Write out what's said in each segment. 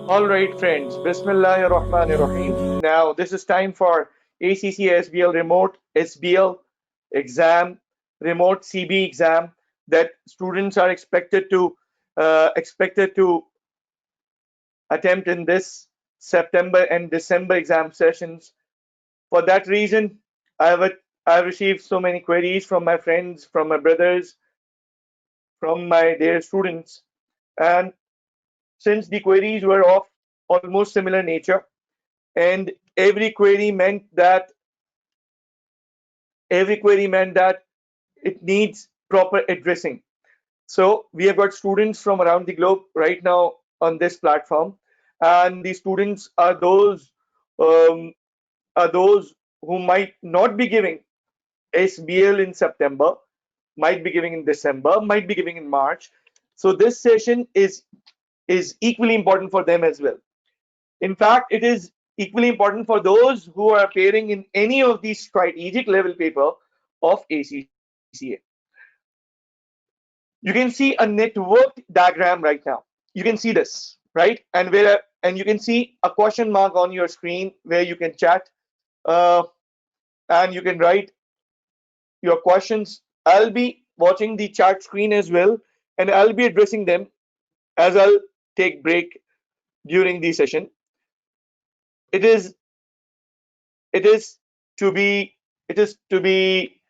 All right, friends. Bismillahir Rahmanir Rahim. Now, this is time for ACCA SBL Remote SBL exam, Remote CBE exam that students are expected to attempt in this September and December exam sessions. For that reason, I received so many queries from my friends, from my brothers, from my dear students, and since the queries were of almost similar nature, and every query meant that it needs proper addressing. So we have got students from around the globe right now on this platform, and the students um, are those who might not be giving SBL in September, might be giving in December, might be giving in March. So this session is equally important for them as well. In fact, it is equally important for those who are appearing in any of these strategic level paper of ACCA. You can see a networked diagram right now. You can see this, right? And you can see a question mark on your screen where you can chat uh, and you can write your questions. I'll be watching the chat screen as well, and I'll be addressing them as I'll take break during the session. It is it is to be it is to be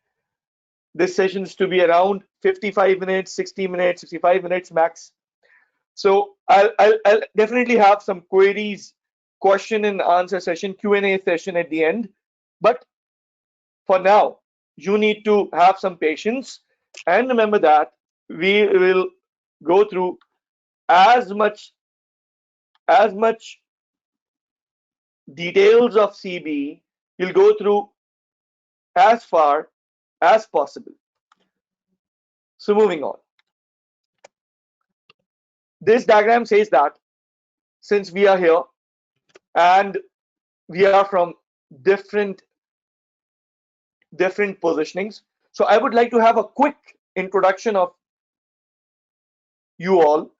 this session is to be around 55 minutes, 60 minutes, 65 minutes max. So I'll definitely have some queries, question and answer session, Q&A session at the end. But for now, you need to have some patience and remember that we will go through as much details of CBE. You'll go through as far as possible. So moving on. This diagram says that since we are here and we are from different positionings, so I would like to have a quick introduction of you all.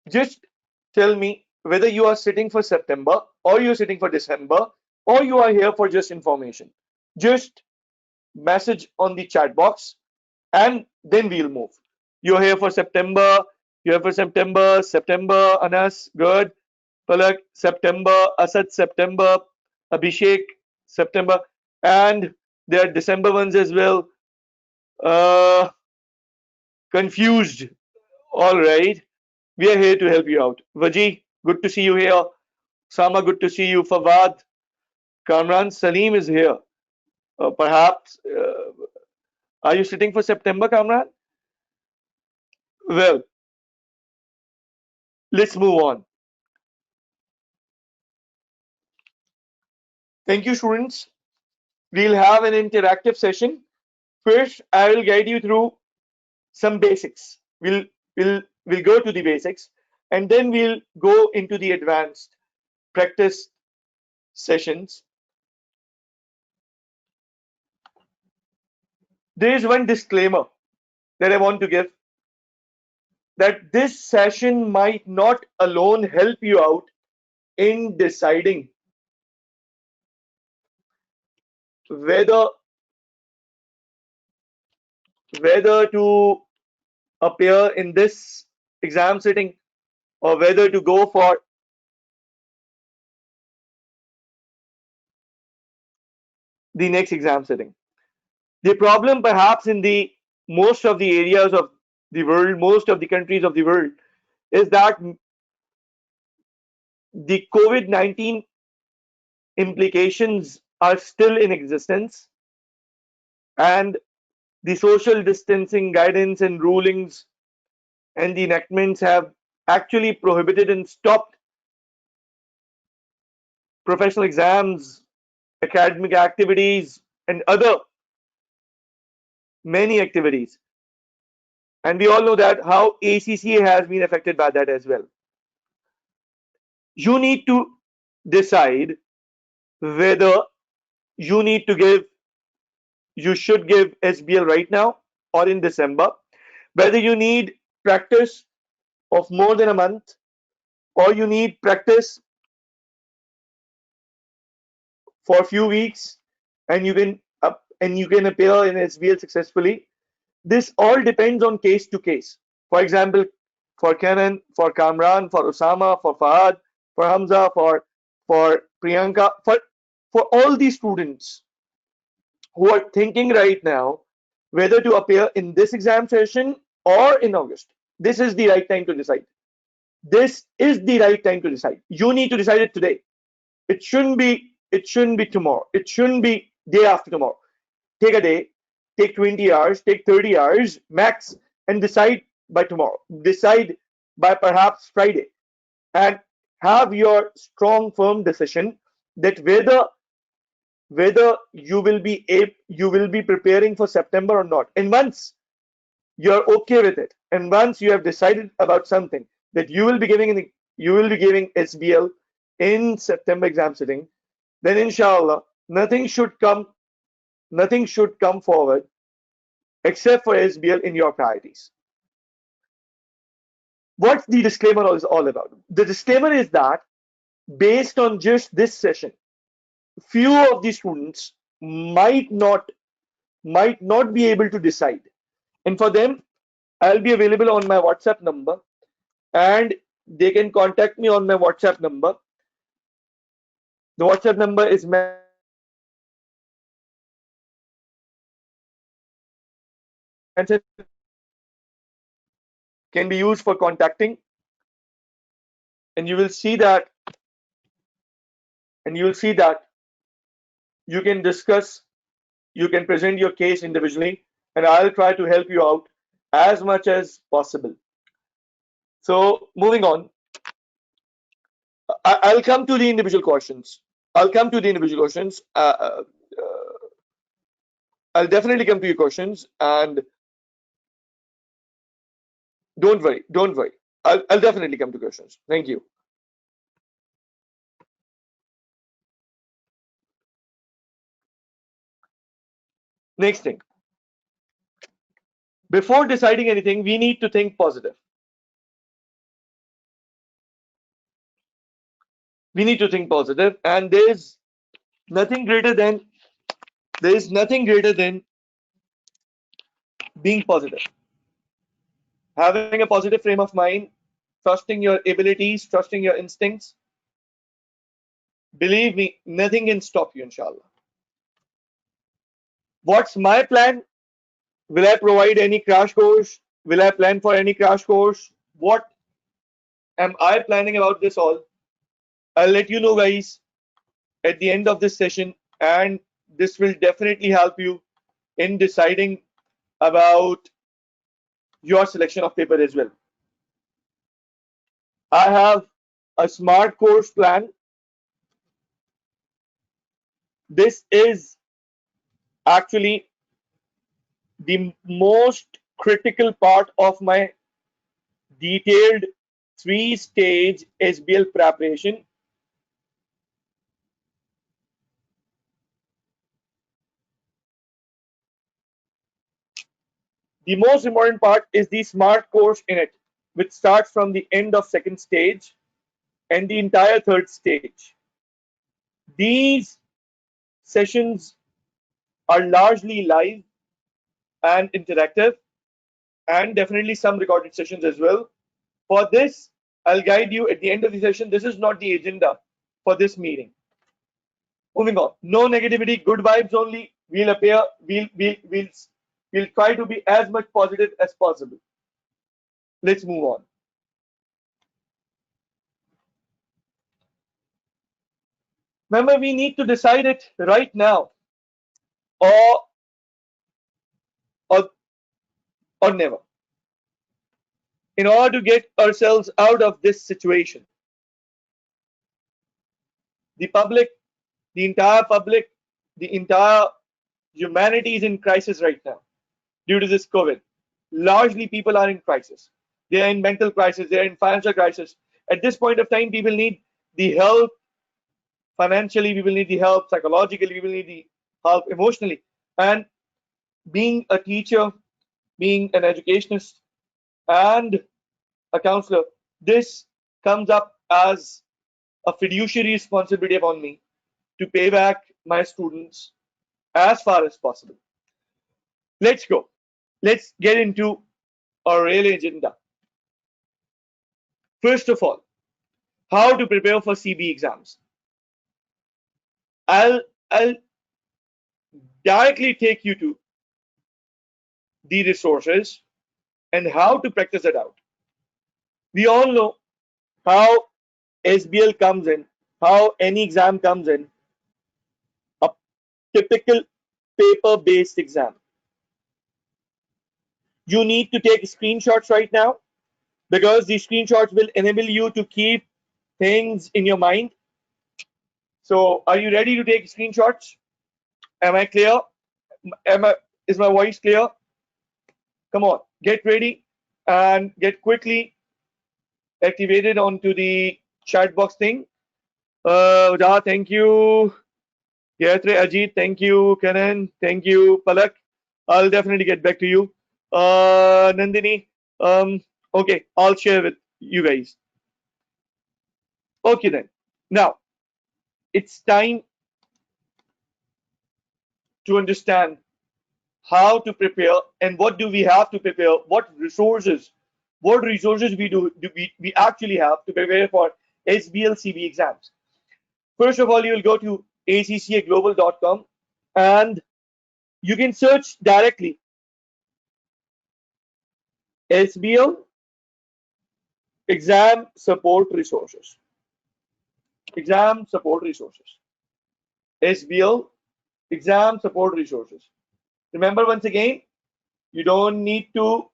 Just tell me whether you are sitting for September or you're sitting for December or you are here for just information. Just message on the chat box and then we'll move. You're here for September, you're here for September, Anas, good. Palak, September, Asad, September, Abhishek, September, and there are December ones as well. Uh, Confused. All right. We are here to help you out. Vaji, good to see you here. Sama, good to see you. Fawad, Kamran, Salim is here. Perhaps, are you sitting for September, Kamran? Well, let's move on. Thank you, students. We'll have an interactive session. First, I will guide you through some basics. We'll go to the basics, and then we'll go into the advanced practice sessions. There is one disclaimer that I want to give, that this session might not alone help you out in deciding whether to appear in this exam sitting or whether to go for the next exam sitting. The problem perhaps in the most of the areas of the world, most of the countries of the world, is that the COVID-19 implications are still in existence, and the social distancing guidance and rulings and the enactments have actually prohibited and stopped professional exams, academic activities, and other many activities. And we all know that how ACCA has been affected by that as well. You need to decide whether you should give SBL right now or in December, whether you need practice of more than a month or you need practice for a few weeks, and you can appear in SBL successfully. This all depends on case to case. For example, for Kenan, for Kamran, for Osama, for Fahad, for Hamza, for Priyanka, for all these students who are thinking right now whether to appear in this exam session or in August. This is the right time to decide. This is the right time to decide. You need to decide it today. It shouldn't be tomorrow. It shouldn't be day after tomorrow. Take a day, take 20 hours, take 30 hours max, and decide by tomorrow. Decide by perhaps Friday, and have your strong, firm decision that whether you will be preparing for September or not. And once you're okay with it, and once you have decided about something that you will be giving SBL in September exam sitting, then inshallah nothing should come forward except for SBL in your priorities. What's the disclaimer is all about? The disclaimer is that based on just this session, few of the students might not be able to decide, and for them I'll be available on my WhatsApp number, and they can contact me on my WhatsApp number. The WhatsApp number is mentioned in the description. Can be used for contacting, and you will see that you can discuss, you can present your case individually, and I'll try to help you out as much as possible. So moving on, I'll come to the individual questions. I'll definitely come to your questions, and don't worry. I'll definitely come to questions. Thank you. Next thing, before deciding anything, we need to think positive. We need to think positive, and there is nothing greater than being positive. Having a positive frame of mind, trusting your abilities, trusting your instincts. Believe me, nothing can stop you, inshallah. What's my plan? Will I provide any crash course? Will I plan for any crash course? What am I planning about this all? I'll let you know, guys, at the end of this session, and this will definitely help you in deciding about your selection of paper as well. I have a smart course plan. This is actually the most critical part of my detailed 3-stage SBL preparation. The most important part is the smart course in it, which starts from the end of 2nd stage and the entire 3rd stage. These sessions are largely live and interactive, and definitely some recorded sessions as well. For this, I'll guide you at the end of the session. This is not the agenda for this meeting. Moving on, no negativity, good vibes only. We'll try to be as much positive as possible. Let's move on. Remember, we need to decide it right now, or never, in order to get ourselves out of this situation. The public, the entire public, the entire humanity is in crisis right now due to this COVID. Largely, people are in crisis. They are in mental crisis. They are in financial crisis. At this point of time, people need the help financially. We will need the help psychologically. We will need the help emotionally. And being a teacher, being an educationist, and a counselor, this comes up as a fiduciary responsibility upon me to pay back my students as far as possible. Let's go. Let's get into our real agenda. First of all, how to prepare for CBE exams. I'll directly take you to the resources and how to practice it out. We all know how SBL comes in, how any exam comes in, a typical paper-based exam. You need to take screenshots right now because these screenshots will enable you to keep things in your mind. So are you ready to take screenshots? Am I clear? Is my voice clear? Come on, get ready and get quickly activated onto the chat box thing. Thank you. Gayatri, Ajit, thank you. Kanan, thank you. Palak, I'll definitely get back to you. Nandini, okay, I'll share with you guys. Okay then. Now, it's time to understand how to prepare and what do we have to prepare, what resources we actually have to prepare for SBL CBE exams. First of all, you will go to accaglobal.com and you can search directly SBL exam support resources. Exam support resources. SBL exam support resources. Remember once again, you don't need to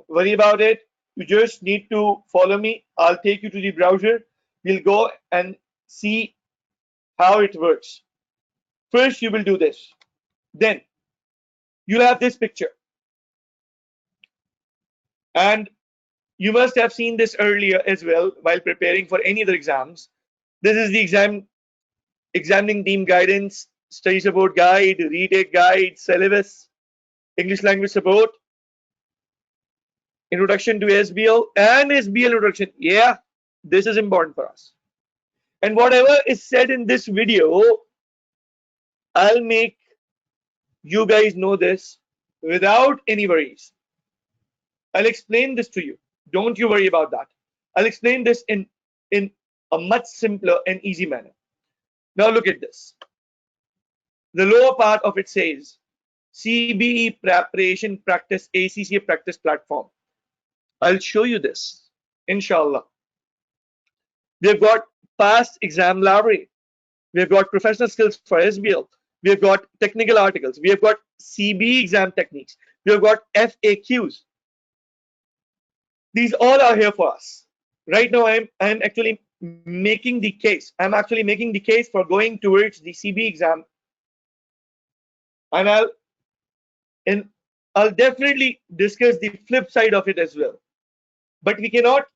worry about it. You just need to follow me. I'll take you to the browser. We'll go and see how it works. First, you will do this. Then you'll have this picture. And you must have seen this earlier as well while preparing for any other exams. This is the examining team guidance, study support guide, retake guide, syllabus, English language support, introduction to SBL and SBL introduction. Yeah, this is important for us. And whatever is said in this video, I'll make you guys know this without any worries. I'll explain this to you. Don't you worry about that. I'll explain this in a much simpler and easy manner. Now look at this. The lower part of it says CBE preparation practice ACCA practice platform. I'll show you this, inshallah. We've got past exam library. We've got professional skills for SBL. We've got technical articles. We have got CBE exam techniques. We've got FAQs. These all are here for us. Right now, I'm actually making the case. I'm actually making the case for going towards the CBE exam, and I'll definitely discuss the flip side of it as well. But we cannot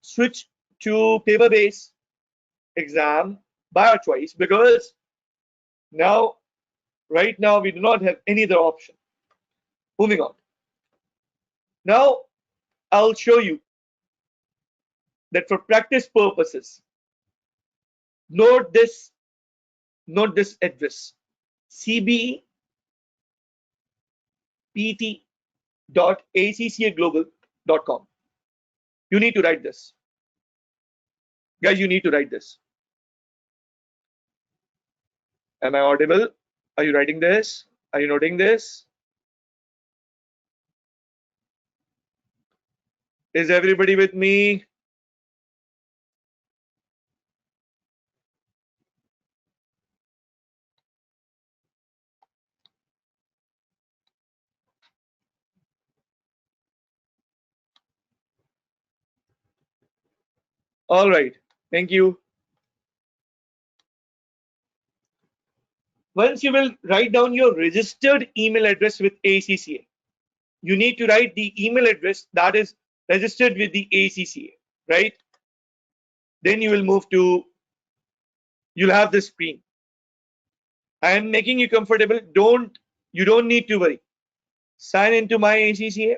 switch to paper-based exam by our choice because right now we do not have any other option. Moving on. Now I'll show you that for practice purposes, note this address: cbept.accglobal.com. You need to write this. Guys, you need to write this. Am I audible? Are you writing this? Are you noting this? Is everybody with me? All right. Thank you. Once you will write down your registered email address with ACCA, you need to write the email address that is registered with the ACCA, right? Then you will move to, you'll have this screen. I am making you comfortable. You don't need to worry. Sign into my ACCA.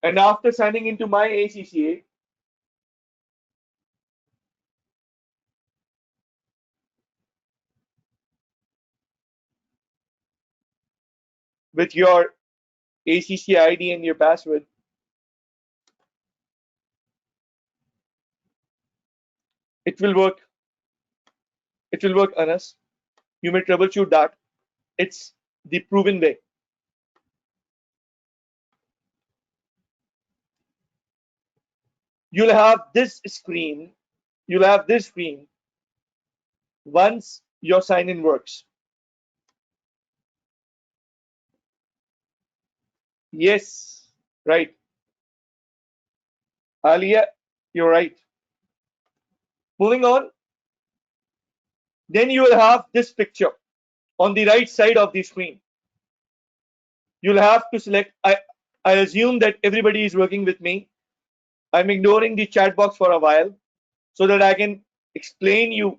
And after signing into my ACCA, with your ACCA ID and your password. It will work. It will work, Anas. You may troubleshoot that. It's the proven way. You'll have this screen. You'll have this screen once your sign-in works. Yes, right. Alia, you're right. Moving on, then you will have this picture on the right side of the screen. You'll have to select. I assume that everybody is working with me. I'm ignoring the chat box for a while so that I can explain you.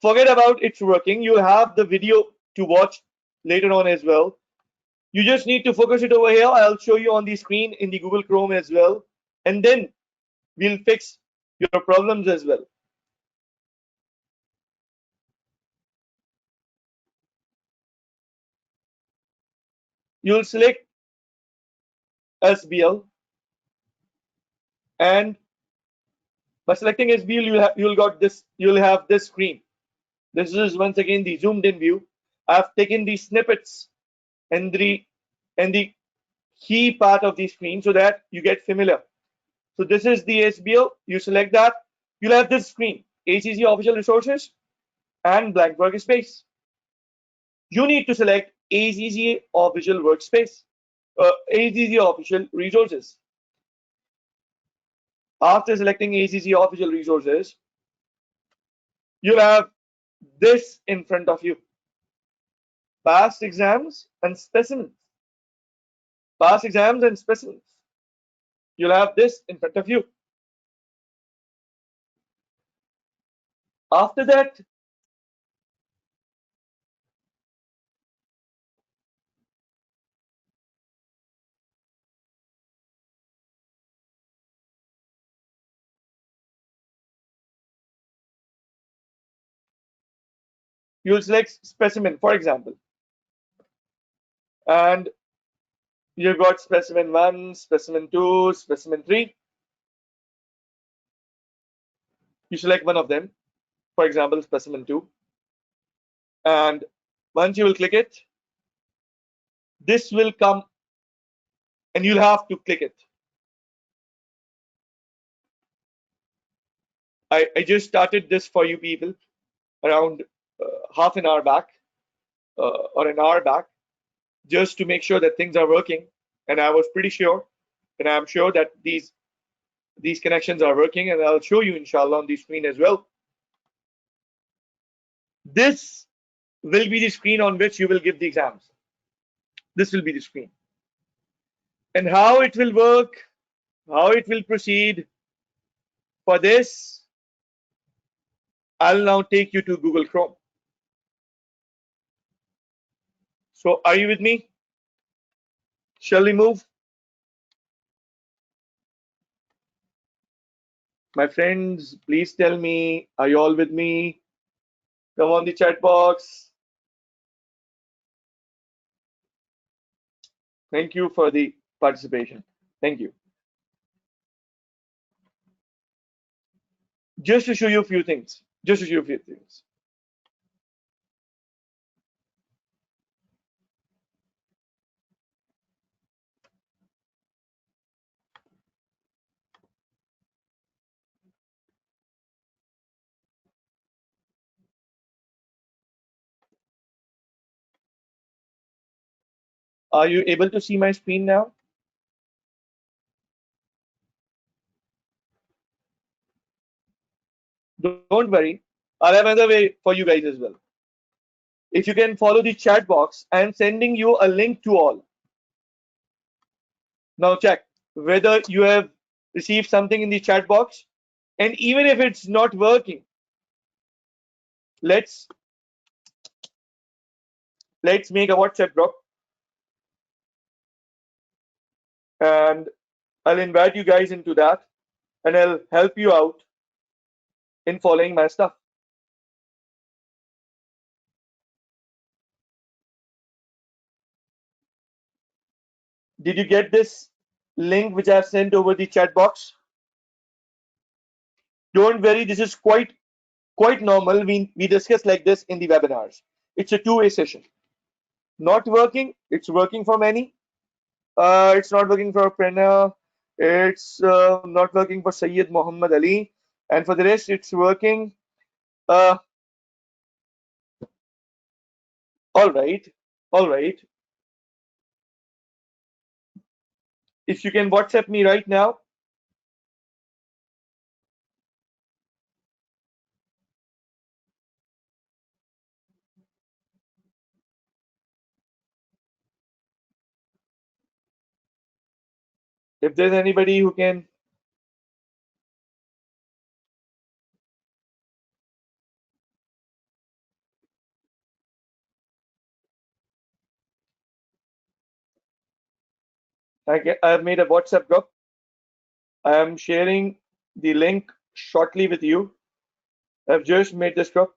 Forget about it's working. You'll have the video to watch later on as well. You just need to focus it over here. I'll show you on the screen in the Google Chrome as well. And then we'll fix your problems as well. You'll select SBL, and by selecting SBL, you'll have this screen. This is once again the zoomed in view. I've taken the snippets and the key part of the screen so that you get familiar. So this is the SBL. You select that. You'll have this screen: ACCA official resources and blank workspace. You need to select ACCA official workspace, ACCA official resources. After selecting ACCA official resources, you'll have this in front of you: past exams and specimens. Past exams and specimens. You'll have this in front of you. After that, you'll select specimen, for example, and you've got specimen 1, specimen 2, specimen 3. You select one of them, for example, specimen 2, and once you will click it, this will come and you'll have to click it. I just started this for you people around half an hour back or an hour back, just to make sure that things are working. And I was pretty sure, and I'm sure that these connections are working, and I'll show you inshallah on the screen as well. This will be the screen on which you will give the exams. This will be the screen. And how it will work, how it will proceed, for this, I'll now take you to Google Chrome. So are you with me? Shall we move? My friends, please tell me, are you all with me? Come on the chat box. Thank you for the participation. Thank you. Just to show you a few things. Just to show you a few things. Are you able to see my screen now? Don't worry. I'll have another way for you guys as well. If you can follow the chat box, I'm sending you a link to all. Now check whether you have received something in the chat box. And even if it's not working, let's make a WhatsApp group, and I'll invite you guys into that, and I'll help you out in following my stuff. Did you get this link which I've sent over the chat box? Don't worry, this is quite normal. We discuss like this in the webinars. It's a two-way session. Not working, it's working for many. It's not working for Prerna. It's not working for Sayyid Muhammad Ali. And for the rest, it's working. Uh, all right. All right. If you can WhatsApp me right now. If there's anybody who can. I've made a WhatsApp group. I am sharing the link shortly with you. I've just made this group.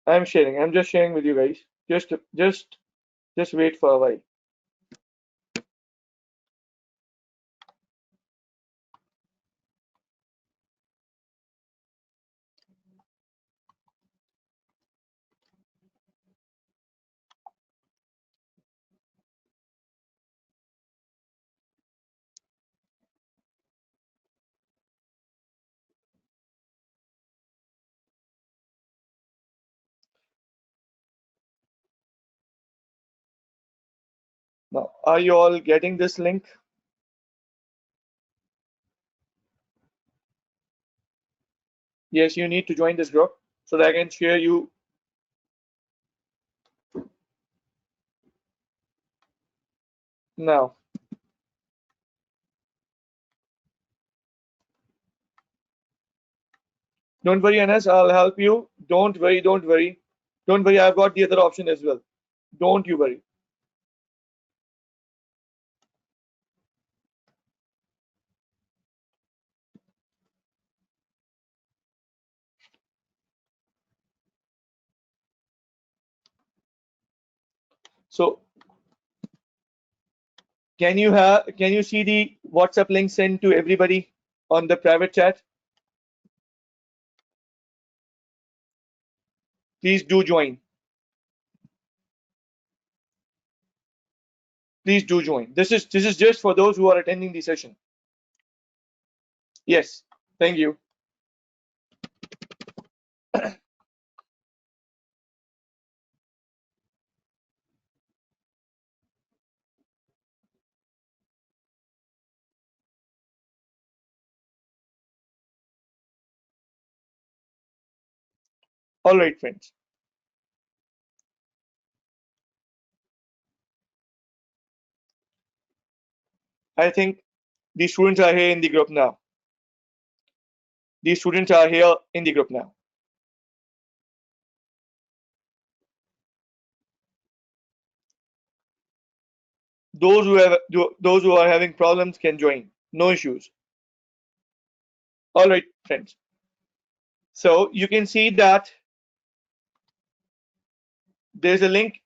I'm sharing. I'm just sharing with you guys. Just wait for a while. Now, are you all getting this link? Yes, you need to join this group so that I can share you. Now, don't worry, Anas, I'll help you. Don't worry, don't worry. Don't worry, I've got the other option as well. Don't you worry. So, can you see the WhatsApp link sent to everybody on the private chat? Please do join. Please do join. This is just for those who are attending the session. Yes, thank you. All right, friends. I think the students are here in the group now. The students are here in the group now. Those who are having problems can join. No issues. All right, friends. So you can see that there's a link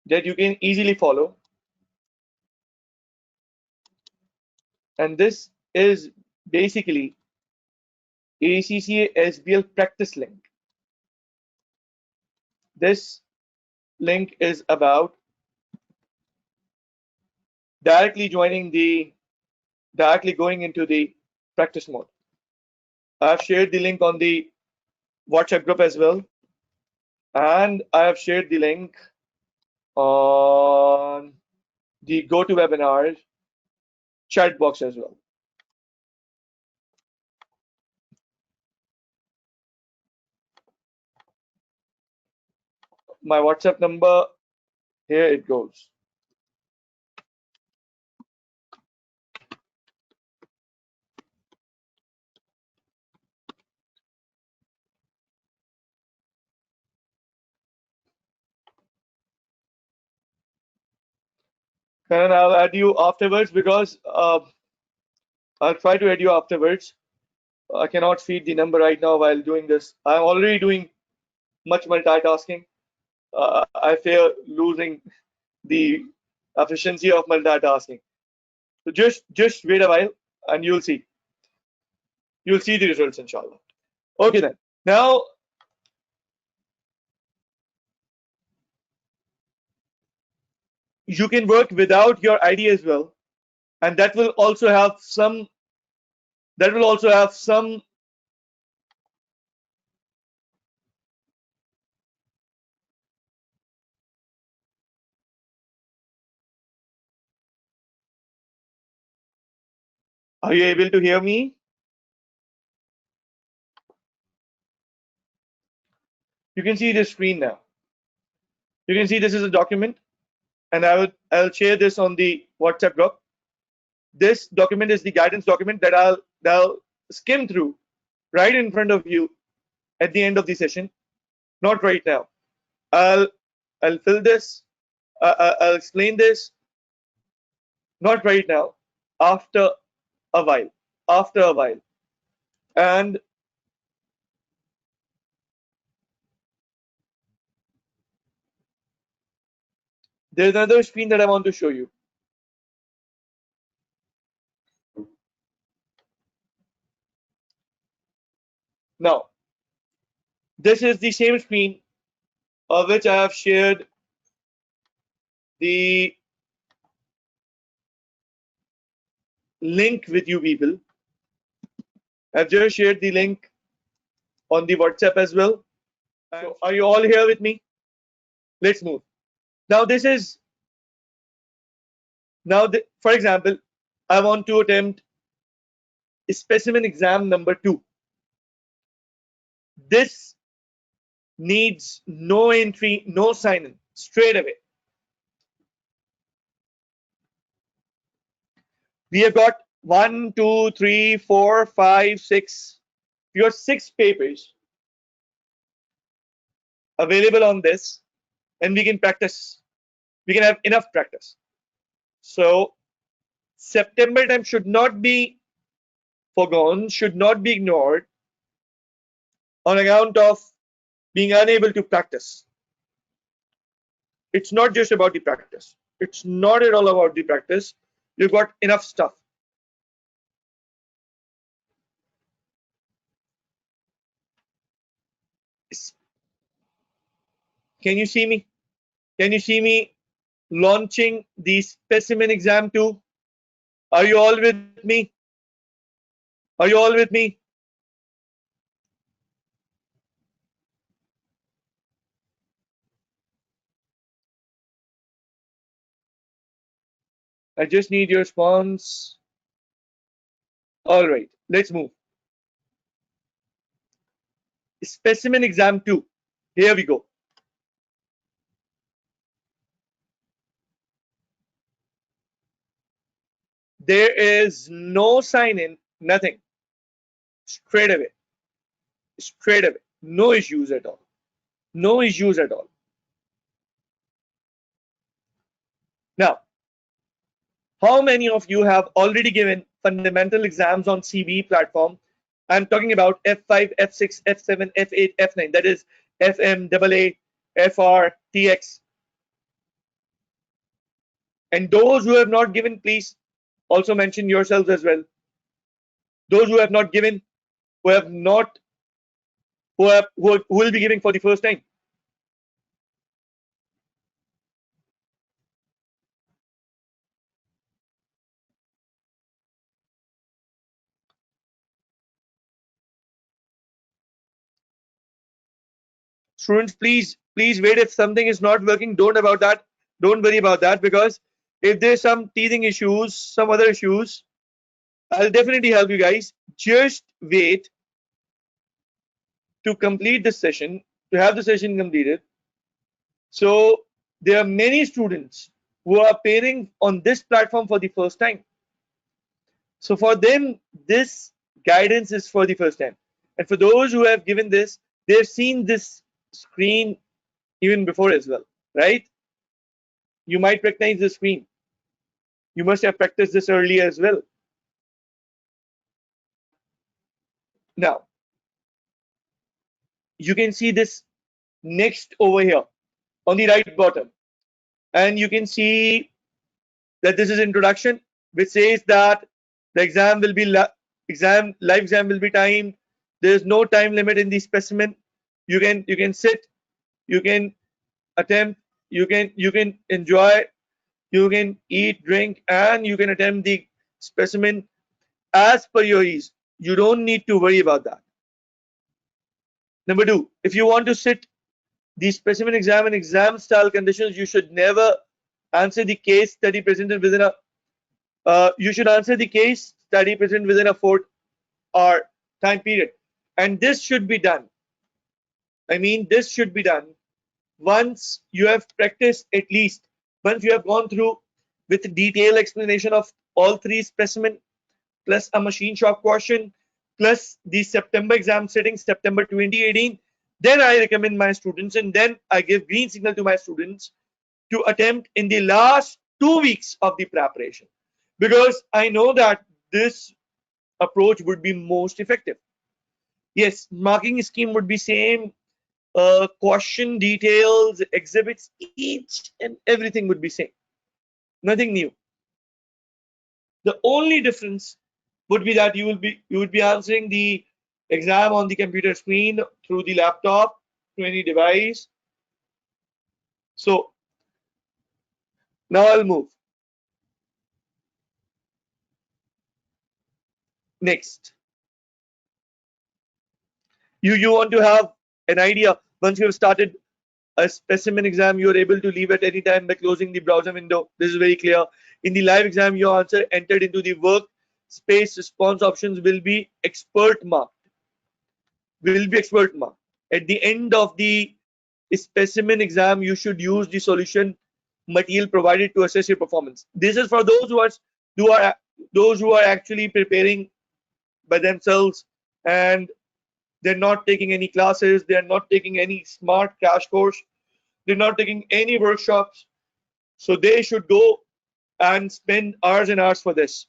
that you can easily follow. And this is basically ACCA SBL practice link. This link is about directly going into the practice mode. I've shared the link on the WhatsApp group as well. And I have shared the link on the GoToWebinar chat box as well. My WhatsApp number, here it goes. and I'll add you afterwards because I'll try to add you afterwards. I cannot feed the number right now while doing this. I'm already doing much multitasking. I fear losing the efficiency of multitasking. So just wait a while and you'll see. You'll see the results, inshallah. Okay then. Now you can work without your ID as well, and that will also have some. That will also have some. Are you able to hear me? You can see the screen now. You can see this is a document, and I'll share this on the WhatsApp group. This document is the guidance document that I'll skim through right in front of you at the end of the session. Not right now. I'll fill this. I'll explain this. Not right now. After a while. After a while. And there's another screen that I want to show you. Now, this is the same screen of which I have shared the link with you people. I've just shared the link on the WhatsApp as well. So are you all here with me? Let's move. Now this is for example, I want to attempt specimen exam number 2. This needs no entry, no sign in, straight away. We have got 1, 2, 3, 4, 5, 6. We got 6 papers available on this, and we can practice. We can have enough practice. So September time should not be forgone, should not be ignored on account of being unable to practice. It's not just about the practice. It's not at all about the practice. You've got enough stuff. Can you see me? Can you see me launching the specimen exam 2? Are you all with me? Are you all with me? I just need your response. All right, let's move. Specimen exam 2. Here we go. There is no sign in, nothing. Straight away. Straight away. No issues at all. No issues at all. Now, how many of you have already given fundamental exams on CBE platform? I'm talking about F5, F6, F7, F8, F9. That is FM, AA, FR, TX. And those who have not given, please also mention yourselves as well. Those who have not given, who will be giving for the first time. Students, please wait. If something is not working, don't worry about that, because if there's some teething issues, some other issues, I'll definitely help you guys. Just wait to complete this session, to have the session completed. So there are many students who are appearing on this platform for the first time. So for them, this guidance is for the first time. And for those who have given this, they've seen this screen even before as well, right? You might recognize the screen. You must have practiced this earlier as well. Now, you can see this next over here on the right bottom, and you can see that this is introduction, which says that the exam will be live exam will be timed. There is no time limit in the specimen. You can sit, you can attempt, you can enjoy, you can eat, drink, and you can attempt the specimen as per your ease. You don't need to worry about that. Number two, if you want to sit the specimen exam in exam style conditions, you should never answer the case study presented within a you should answer the case study presented within a 4-hour time period. And this should be done. I mean, this should be done once you have practiced, at least once you have gone through with detailed explanation of all three specimen plus a machine shop question plus the September exam sitting September 2018. Then I recommend my students, and then I give green signal to my students to attempt in the last 2 weeks of the preparation, because I know that this approach would be most effective. Yes, marking scheme would be same, question details, exhibits, each and everything would be same. Nothing new. The only difference would be that you would be answering the exam on the computer screen through the laptop to any device. So now I'll move. Next, you want to have an idea. Once you have started a specimen exam, you are able to leave at any time by closing the browser window. This is very clear. In the live exam, your answer entered into the workspace response options will be expert marked. At the end of the specimen exam, you should use the solution material provided to assess your performance. This is for who are those who are actually preparing by themselves, and they're not taking any classes, they're not taking any smart crash course, they're not taking any workshops. So they should go and spend hours and hours for this.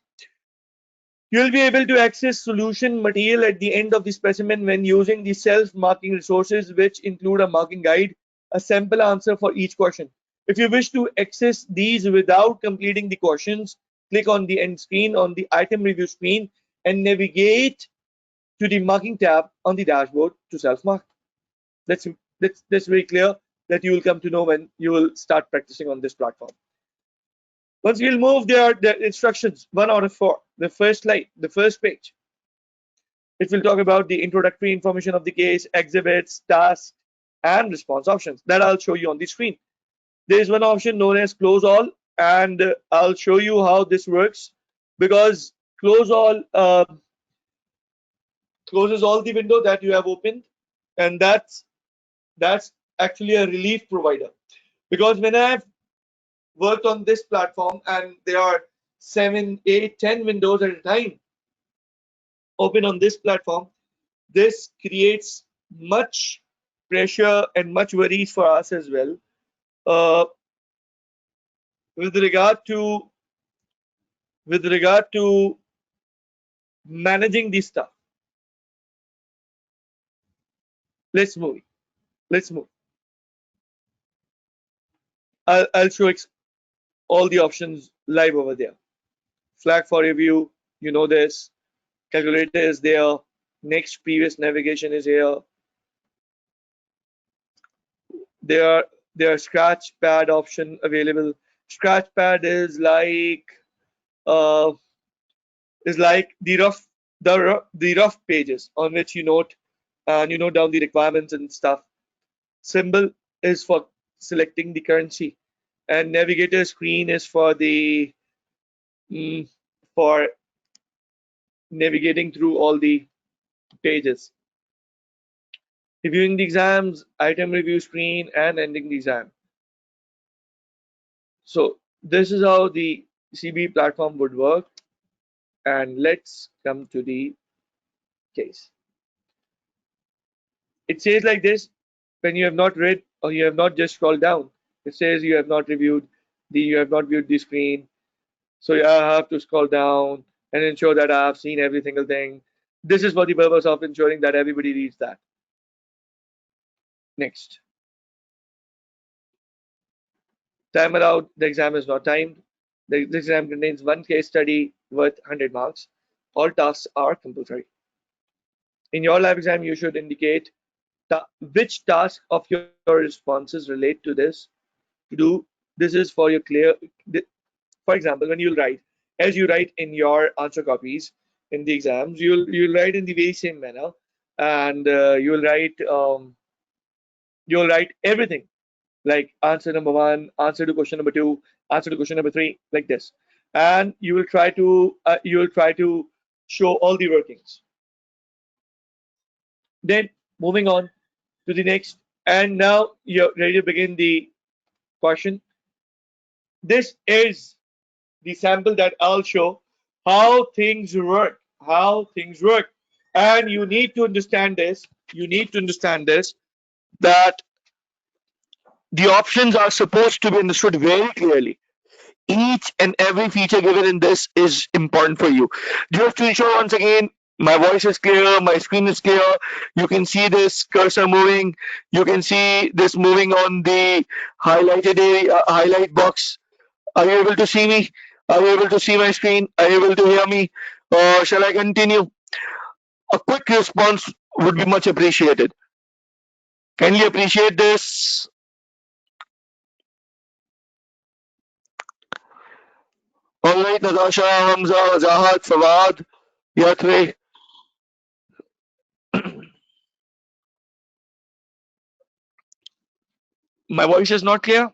You'll be able to access solution material at the end of the specimen when using the self-marking resources, which include a marking guide, a sample answer for each question. If you wish to access these without completing the questions, click on the end screen on the item review screen and navigate to the marking tab on the dashboard to self-mark. That's very clear that you will come to know when you will start practicing on this platform. Once you'll move, there are the instructions, 1 out of 4. The first slide, the first page. It will talk about the introductory information of the case, exhibits, tasks, and response options. That I'll show you on the screen. There is one option known as close all, and I'll show you how this works, because close all closes all the window that you have opened, and that's actually a relief provider. Because when I've worked on this platform and there are 7, 8, 10 windows at a time open on this platform, this creates much pressure and much worries for us as well, with regard to managing this stuff. Let's move. I'll show all the options live over there. Flag for review, you know this. Calculator is there. Next previous navigation is here. There are scratch pad option available. Scratch pad is like the rough pages on which you note and you note down the requirements and stuff. Symbol is for selecting the currency, and navigator screen is for the for navigating through all the pages. Reviewing the exams, item review screen, and ending the exam. So this is how the CBE platform would work. And let's come to the case. It says like this: when you have not read or you have not just scrolled down, it says you have not viewed the screen. So yeah, I have to scroll down and ensure that I have seen every single thing. This is for the purpose of ensuring that everybody reads that. Next. Timer out. The exam is not timed. The exam contains one case study worth 100 marks. All tasks are compulsory. In your live exam, you should indicate which task of your responses relate to this. To do this is for your clear. For example, when you'll write, as you write in your answer copies in the exams, you'll write in the very same manner, and you'll write everything like answer number one, answer to question number two, answer to question number three, like this, and you will try to show all the workings. Then moving on to the next, and now you're ready to begin the question. This is the sample that I'll show how things work, and you need to understand this. You need to understand this that the options are supposed to be understood very clearly. Each and every feature given in this is important for you. Just to ensure once again, my voice is clear, my screen is clear. You can see this cursor moving. You can see this moving on the highlighted area, highlight box. Are you able to see me? Are you able to see my screen? Are you able to hear me? Shall I continue? A quick response would be much appreciated. Can you appreciate this? All right, Natasha, Hamza, Zahat, Fawad, Yatre. My voice is not clear.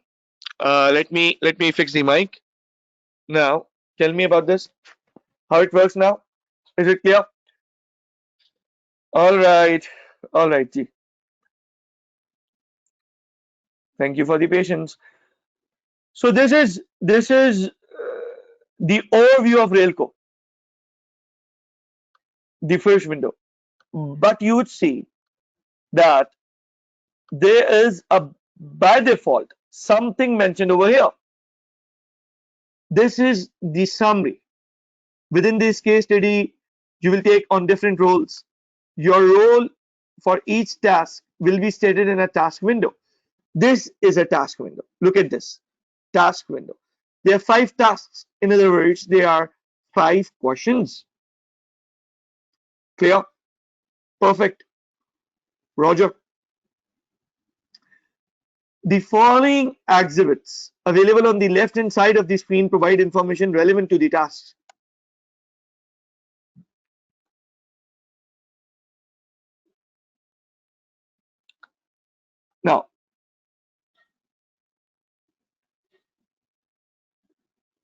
Let me fix the mic. Now, tell me about this. How it works now? Is it clear? All right, all right, Ji. Thank you for the patience. So this is the overview of Railco, the first window. But you would see that there is a by default something mentioned over here. This is the summary. Within this case study, you will take on different roles. Your role for each task will be stated in a task window. This is a task window. Look at this task window. There are 5 tasks. In other words, there are 5 questions. Clear? Perfect. Roger. The following exhibits available on the left hand side of the screen provide information relevant to the tasks. Now,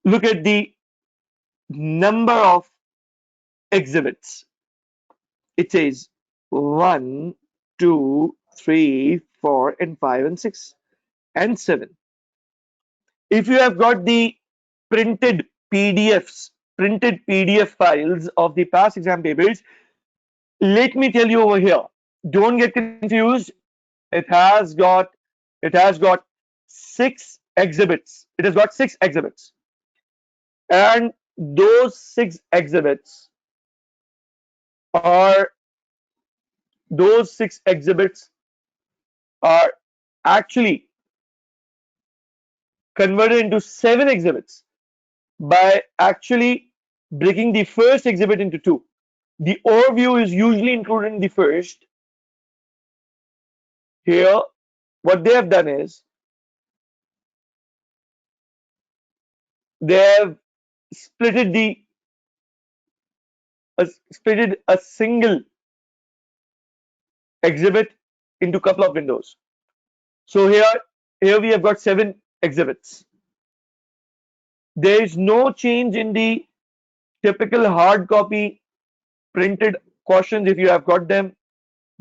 look at the number of exhibits. It says 1, 2, 3, 4, and 5, and 6, and 7. If you have got the printed printed PDF files of the past exam papers, let me tell you over here, don't get confused. It has got it has got 6 exhibits. It has got 6 exhibits, and are those 6 exhibits are actually converted into 7 exhibits by actually breaking the first exhibit into 2. The overview is usually included in the first. Here, what they have done is they have splitted a single exhibit into a couple of windows. So here we have got 7 exhibits. There is no change in the typical hard copy printed questions. If you have got them,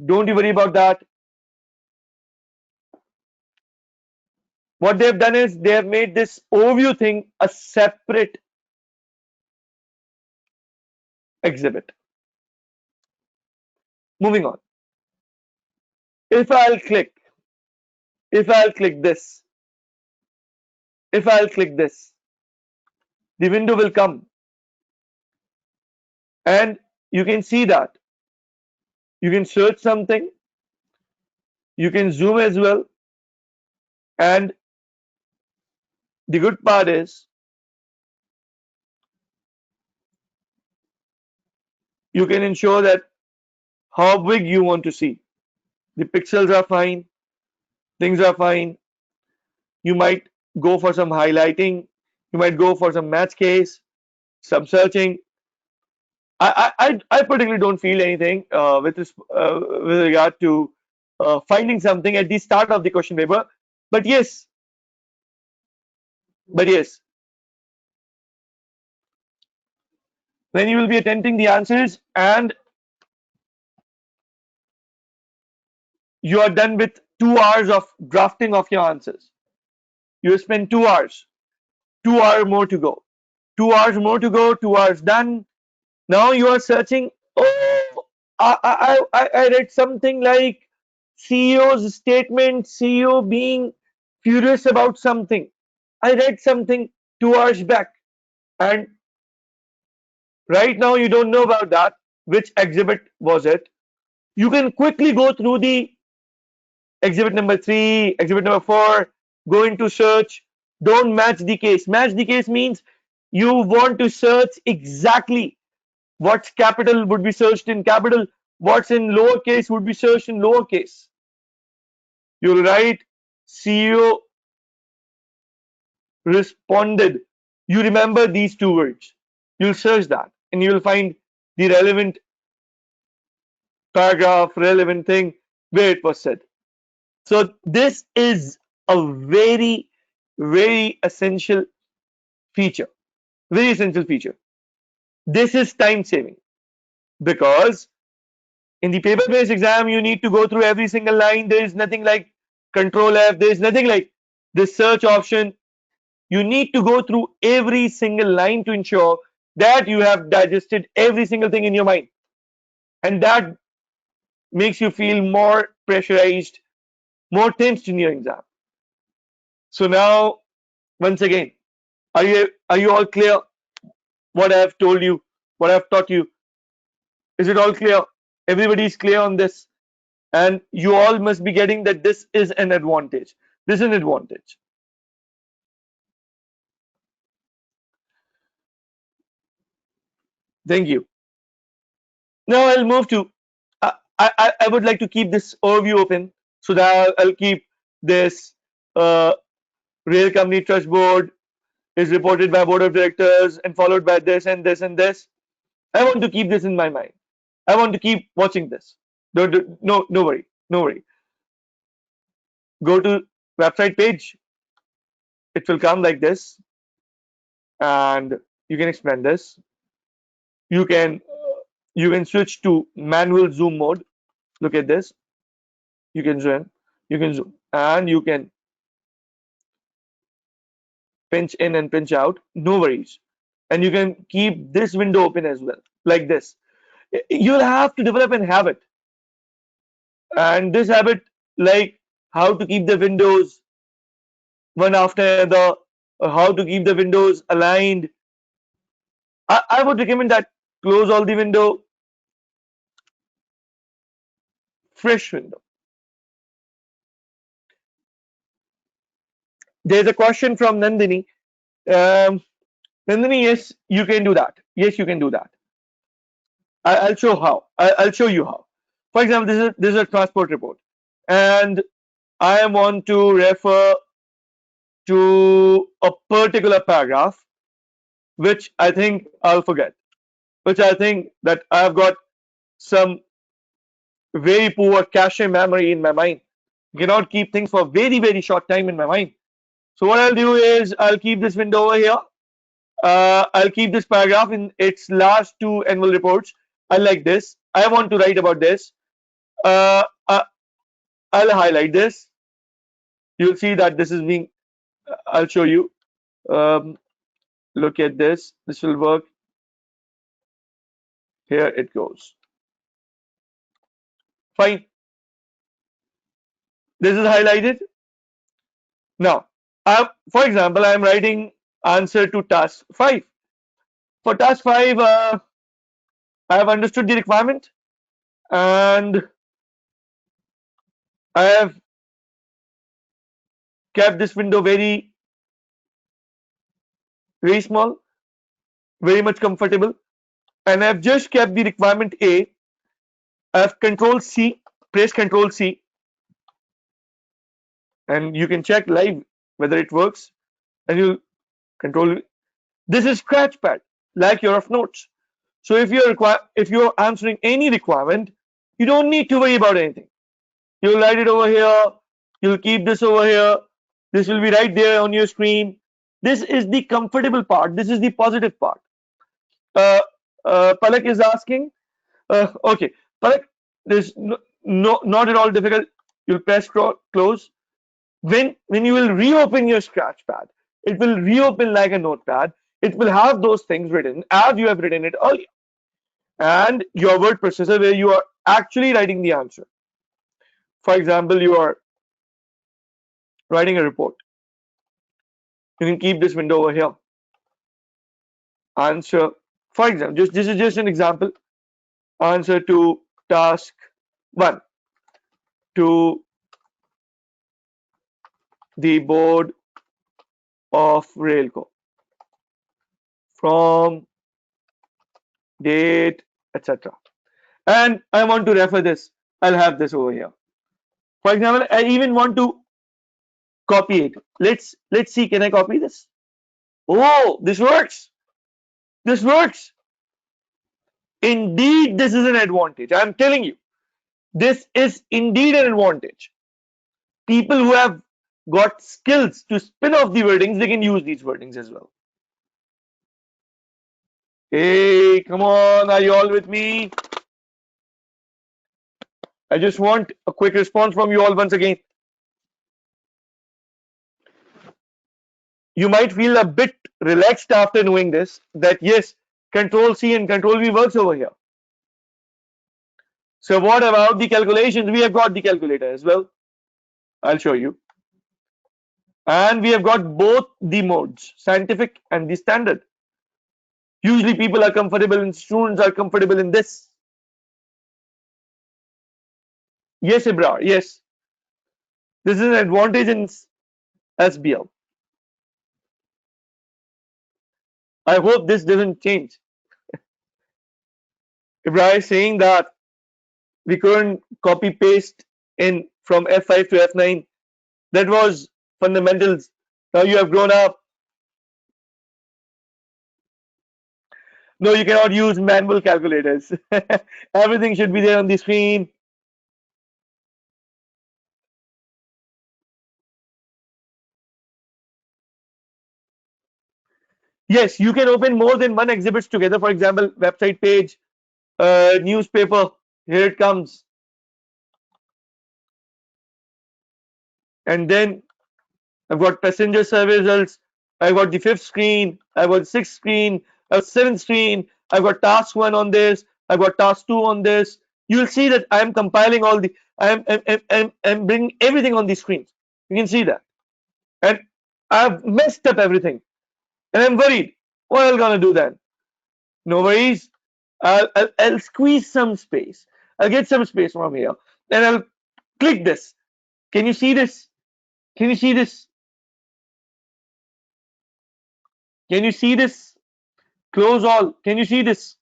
don't you worry about that. What they have done is they have made this overview thing a separate exhibit. Moving on. If I'll click this, if I'll click this, the window will come, and you can see that you can search something, you can zoom as well, and the good part is you can ensure that how big you want to see. The pixels are fine, things are fine. You might go for some highlighting, you might go for some match case, some searching. I particularly don't feel anything with regard to finding something at the start of the question paper. But yes, but yes, when you will be attempting the answers and you are done with 2 hours of drafting of your answers, you spend 2 hours, 2 hours more to go, 2 hours more to go, 2 hours done. Now you are searching. Oh, I read something like CEO's statement, CEO being furious about something. I read something 2 hours back, and right now you don't know about that. Which exhibit was it? You can quickly go through the exhibit number 3, exhibit number 4, go into search. Don't match the case. Match the case means you want to search exactly what's capital would be searched in capital, what's in lowercase would be searched in lowercase. You'll write CEO responded. You remember these two words. You'll search that and you'll find the relevant paragraph, relevant thing where it was said. So this is a very, very essential feature. Very essential feature. This is time saving because in the paper based exam, you need to go through every single line. There is nothing like Control F, there is nothing like this search option. You need to go through every single line to ensure that you have digested every single thing in your mind. And that makes you feel more pressurized, more tensed in your exam. So now, once again, are you all clear what I have told you, what I have taught you? Is it all clear? Everybody is clear on this, and you all must be getting that this is an advantage. This is an advantage. Thank you. Now I'll move to. I would like to keep this overview open so that I'll keep this rail company trust board is reported by board of directors and followed by this and this and this. I want to keep this in my mind. I want to keep watching this. No worry, no worry. Go to website page. It will come like this, and you can expand this. You can switch to manual zoom mode. Look at this. You can zoom, and you can pinch in and pinch out. No worries, and you can keep this window open as well, like this. You'll have to develop an habit, and this habit, like how to keep the windows one after another, or how to keep the windows aligned. I would recommend that close all the window, fresh window. There's a question from Nandini. Um, Nandini, yes, you can do that. Yes, you can do that. I'll show how. I'll show you how. For example, this is a transport report, and I want to refer to a particular paragraph, which I think I'll forget, which I think that I've got some very poor cache memory in my mind. Cannot keep things for very, very short time in my mind. So what I'll do is I'll keep this window over here. I'll keep this paragraph in its last two annual reports. I like this. I want to write about this. Uh, uh, I'll highlight this. You'll see that this is being. I'll show you. Um, Look at this. This will work. Here it goes. Fine. This is highlighted. Now, for example, I'm writing answer to task 5. For task 5, I have understood the requirement and I have kept this window very small, very much comfortable, and I've just kept the requirement A. I have Control C, press Control C, and you can check live whether it works, and you control. This is Scratchpad, like your of notes. So if you're answering any requirement, you don't need to worry about anything. You'll write it over here. You'll keep this over here. This will be right there on your screen. This is the comfortable part. This is the positive part. Uh, Palak is asking. Okay, Palak, there's not at all difficult. You'll press close. When you will reopen your Scratchpad, it will reopen like a notepad. It will have those things written as you have written it earlier, and your word processor where you are actually writing the answer. For example, you are writing a report. You can keep this window over here. Answer, for example, this is just an example. Answer to task 1 to the board of Railco from date, etc. And I want to refer this. I'll have this over here. For example, I even want to copy it. Let's see. Can I copy this? Oh, this works. This works. Indeed, this is an advantage. I'm telling you, this is indeed an advantage. People who have got skills to spin off the wordings, they can use these wordings as well. Hey, come on, are you all with me? I just want a quick response from you all once again. You might feel a bit relaxed after knowing this, that yes, Control C and Control V works over here. So what about the calculations? We have got the calculator as well. I'll show you. And we have got both the modes, scientific and the standard. Usually people are comfortable and students are comfortable in this. Yes, Ibrar, yes. This is an advantage in SBL. I hope this doesn't change. Ibrar is saying that we couldn't copy paste in from F5 to F9. That was fundamentals. Now you have grown up. No, you cannot use manual calculators. Everything should be there on the screen. Yes, you can open more than one exhibits together. For example, website page, newspaper. Here it comes. And then I've got passenger survey results. I've got the 5th screen. I've got 6th screen. I've 7th screen. I've got task 1 on this. I've got task 2 on this. You'll see that I'm compiling all the. I'm bringing everything on the screens. You can see that. And I've messed up everything. And I'm worried. What am I gonna do then? No worries. I'll squeeze some space. I'll get some space from here. Then I'll click this. Can you see this? Can you see this? Can you see this? Close all. Can you see this?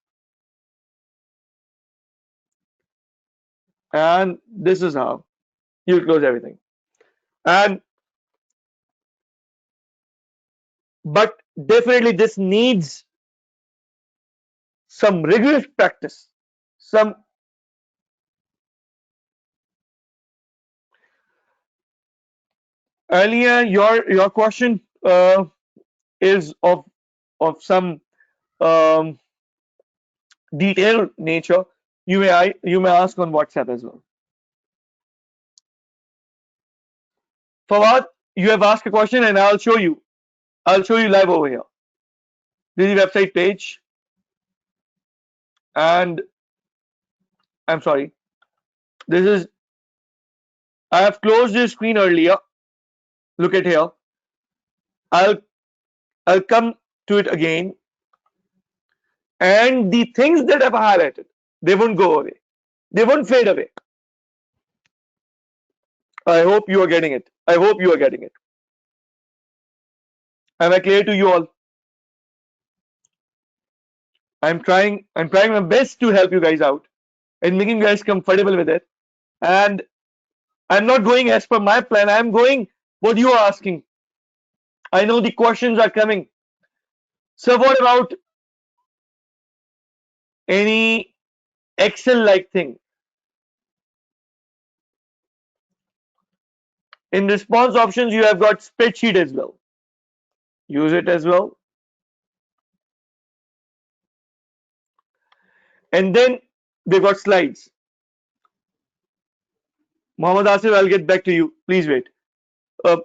And this is how you close everything. And but definitely this needs some rigorous practice. Some earlier your question is of some detailed nature. You may ask on WhatsApp as well. Fawad, you have asked a question and I'll show you. I'll show you live over here. This is the website page. And I'm sorry. This is I have closed this screen earlier. Look at here. I'll I'll come to it again, and the things that I've highlighted, they won't go away. They won't fade away. I hope you are getting it. I hope you are getting it. Am I clear to you all? I'm trying my best to help you guys out and making you guys comfortable with it. And I'm not going as per my plan. I'm going what you are asking. I know the questions are coming. So what about any Excel like thing? In response options, you have got spreadsheet as well. Use it as well. And then they've got slides. Muhammad Asif, I'll get back to you. Please wait. Uh,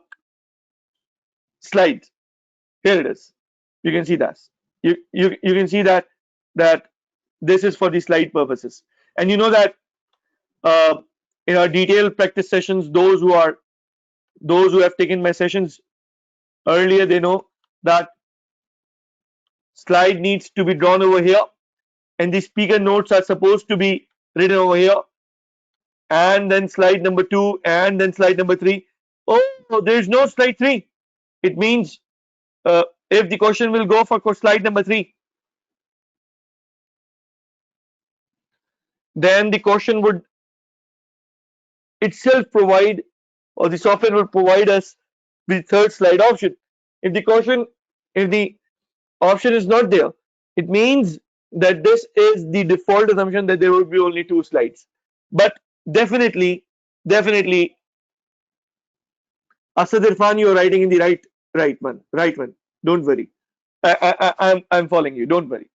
slides. Here it is. You can see that. You can see that this is for the slide purposes. And you know that uh, in our detailed practice sessions, those who have taken my sessions earlier, they know that slide needs to be drawn over here, and the speaker notes are supposed to be written over here, and then slide number 2, and then slide number 3. Oh, there is no slide 3. It means if the question will go for slide number 3, then the question would itself provide, or the software will provide us with third slide option. If the option is not there, it means that this is the default assumption that there will be only 2 slides. But definitely, Asad Irfan, you are writing in the right one. Don't worry. I'm following you. Don't worry.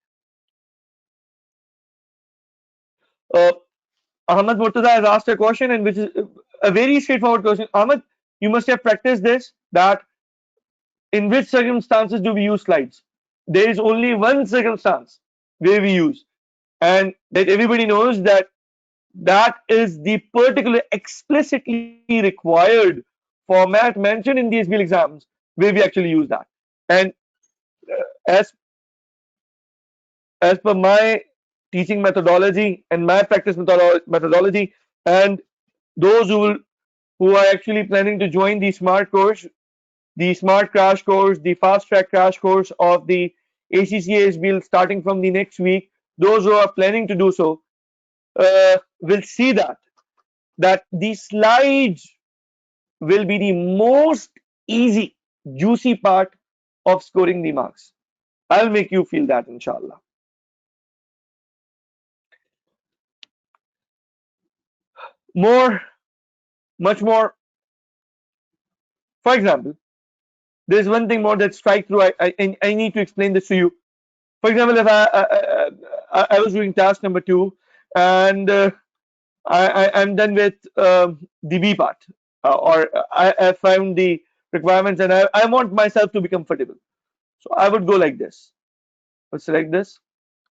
Ahmad Murtaza has asked a question, and which is a very straightforward question. Ahmad, you must have practiced this, that in which circumstances do we use slides? There is only one circumstance where we use, and that everybody knows that is the particular explicitly required format mentioned in the SBL exams where we actually use that. And as per my teaching methodology and my practice methodology, and those who are actually planning to join the smart course, the smart crash course, the fast track crash course of the ACCA SBL starting from the next week, those who are planning to do so will see that the slides will be the most easy, juicy part of scoring the marks. I'll make you feel that, inshallah. Much more. For example, there's one thing more that strikes through. I need to explain this to you. For example, if I was doing task number 2, and I'm done with the B part, or I found the requirements, and I want myself to be comfortable. So I would go like this. I would select this.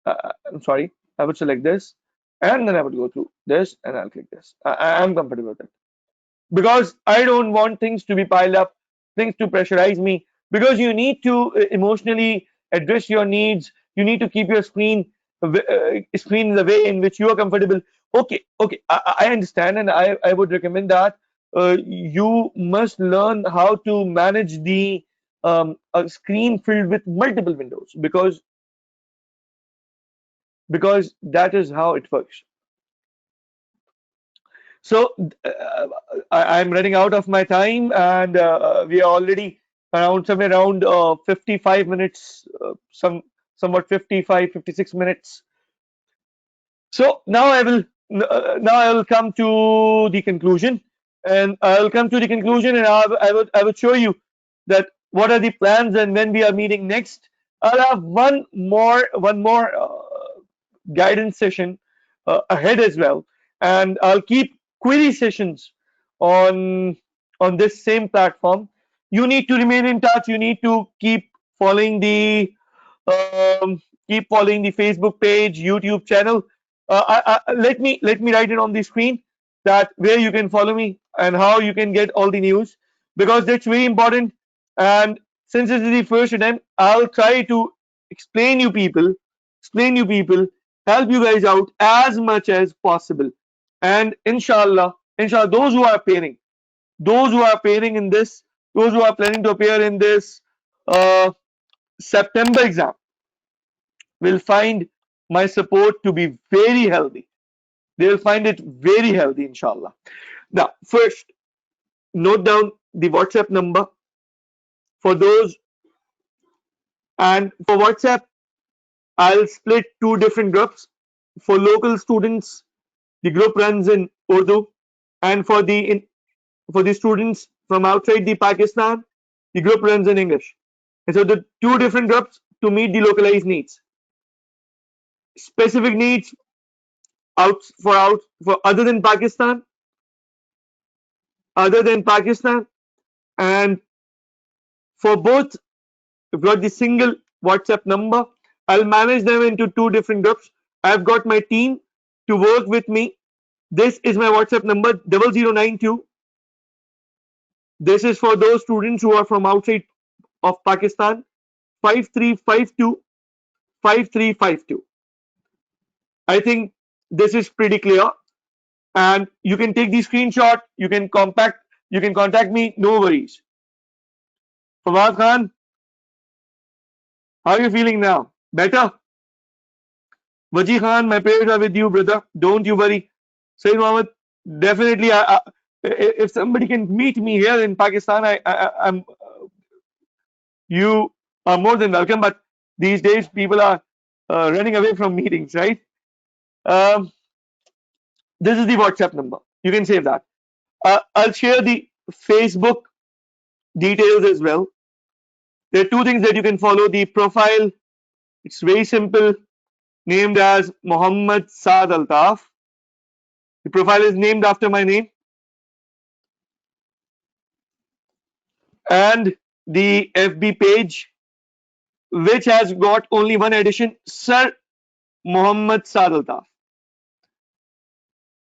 I'm sorry. I would select this, and then I would go through this, and I'll click this. I'm comfortable with it, because I don't want things to be piled up, things to pressurize me, because you need to emotionally address your needs. You need to keep your screen in the way in which you are comfortable. Okay, I understand, and I would recommend that you must learn how to manage the a screen filled with multiple windows, because that is how it works. So I'm running out of my time, and we are already somewhere around 55 minutes, somewhat 55, 56 minutes. So now I will come to the conclusion, and I would show you that what are the plans and when we are meeting next. I'll have one more guidance session ahead as well, and I'll keep query sessions on this same platform. You need to remain in touch. You need to keep following the Facebook page, YouTube channel. Let me write it on the screen, that where you can follow me and how you can get all the news, because that's very important. And since this is the first attempt, I'll try to explain you people, help you guys out as much as possible. And inshallah, those who are appearing in this, those who are planning to appear in this uh, September exam will find my support to be very healthy. They will find it very healthy, inshallah. Now, first, note down the WhatsApp number for those. And for WhatsApp, I'll split two different groups. For local students, the group runs in Urdu, and for the students from outside the Pakistan, the group runs in English. And so the two different groups to meet the localized needs. Specific needs for other than Pakistan, and for both, we've got the single WhatsApp number. I'll manage them into two different groups. I've got my team to work with me. This is my WhatsApp number 0092. This is for those students who are from outside of Pakistan. 5352 5352. I think this is pretty clear, and you can take the screenshot. You can contact me. No worries. Fawad Khan, how are you feeling now? Better? Waji Khan, my prayers are with you, brother. Don't you worry. Sayyid Muhammad, definitely. If somebody can meet me here in Pakistan, I'm. You are more than welcome. But these days, people are running away from meetings, right? This is the WhatsApp number. You can save that. I'll share the Facebook details as well. There are two things that you can follow. The profile, it's very simple, named as Muhammad Saad Altaf. The profile is named after my name. And the FB page, which has got only one addition, Sir Muhammad Saad Altaf.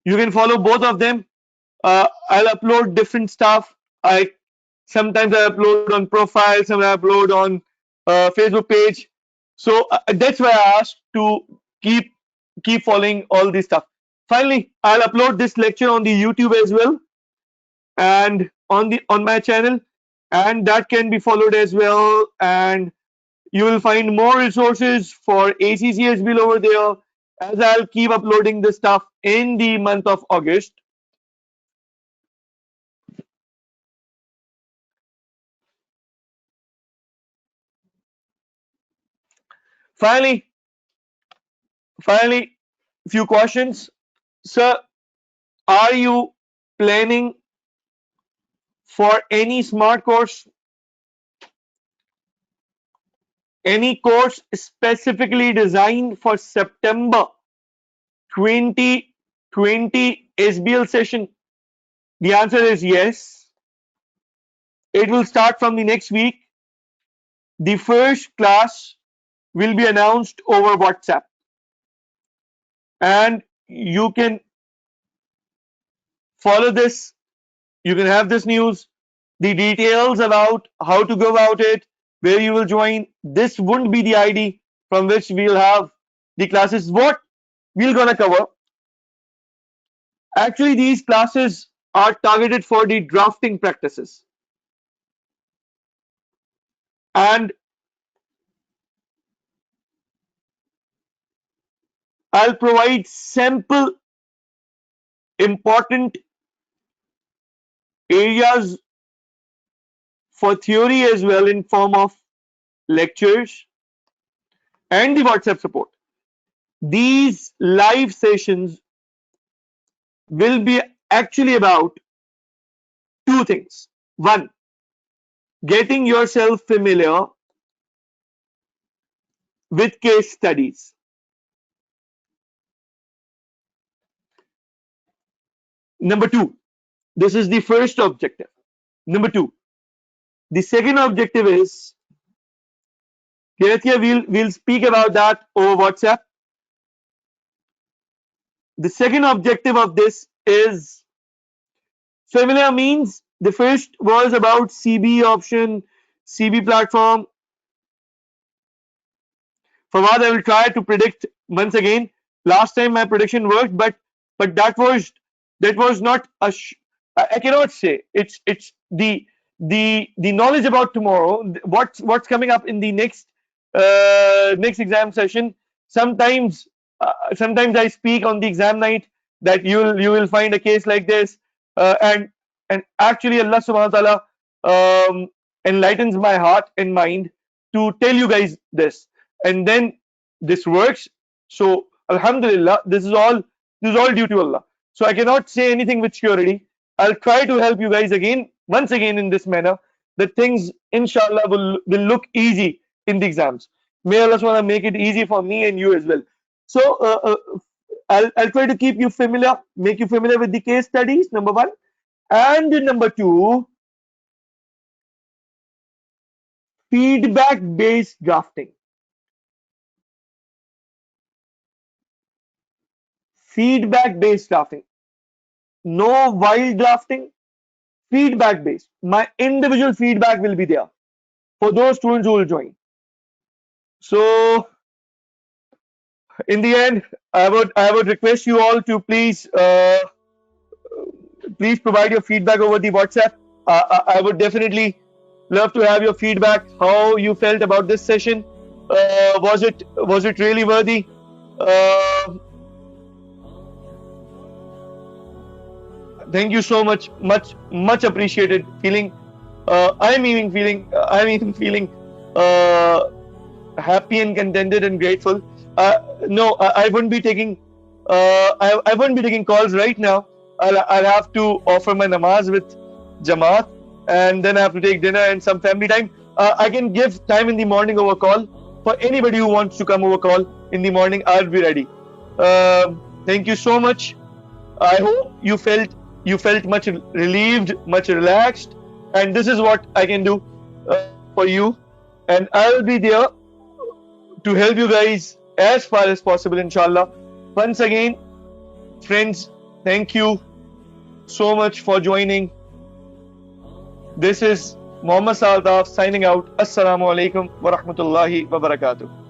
You can follow both of them. I'll upload different stuff. Sometimes I upload on profile, sometimes I upload on Facebook page. So that's why I asked to keep following all this stuff. Finally, I'll upload this lecture on the YouTube as well, and on my channel, and that can be followed as well. And you will find more resources for ACCA SBL over there, as I'll keep uploading this stuff in the month of August. Finally, few questions. Sir, are you planning for any smart course? Any course specifically designed for September 2020 SBL session? The answer is yes. It will start from the next week. The first class will be announced over WhatsApp, and you can follow this. You can have this news, the details about how to go about it, where you will join. This wouldn't be the ID from which we'll have the classes. What we're gonna cover, actually these classes are targeted for the drafting practices, and I'll provide sample important areas for theory as well in form of lectures and the WhatsApp support. These live sessions will be actually about two things. One, getting yourself familiar with case studies. Number two, this is the first objective. Number two, the second objective is, we'll speak about that over WhatsApp. The second objective of this is familiar means. The first was about CBE option, CB platform. Fawad, I will try to predict once again. Last time my prediction worked, but that was not a. I cannot say it's the knowledge about tomorrow. What's coming up in the next exam session. Sometimes sometimes I speak on the exam night that you will find a case like this, and actually Allah Subhanahu wa Taala enlightens my heart and mind to tell you guys this, and then this works. So Alhamdulillah, this is all due to Allah. So I cannot say anything with surety. I'll try to help you guys again, once again in this manner, that things inshallah will look easy in the exams. May Allah Subhanahu wa Taala make it easy for me and you as well. So I'll try to keep you familiar, make you familiar with the case studies, number one. And number two, feedback based drafting. Feedback based drafting. No wild drafting, feedback based. My individual feedback will be there for those students who will join. So in the end, I would request you all to please provide your feedback over the WhatsApp. I would definitely love to have your feedback. How you felt about this session? Was it really worthy? Thank you so much, much appreciated. I'm even feeling happy and contented and grateful. No, I wouldn't be taking I wouldn't be taking calls right now. I'll have to offer my namaz with Jamaat, and then I have to take dinner and some family time. I can give time in the morning over call for anybody who wants to come over call in the morning. I'll be ready. Thank you so much. I hope you felt much relieved, much relaxed, and this is what I can do for you, and I'll be there to help you guys as far as possible, inshallah. Once again, friends, thank you so much for joining. This is Muhammad Saad Altaf signing out. Assalamu alaikum wa rahmatullahi wa barakatuh.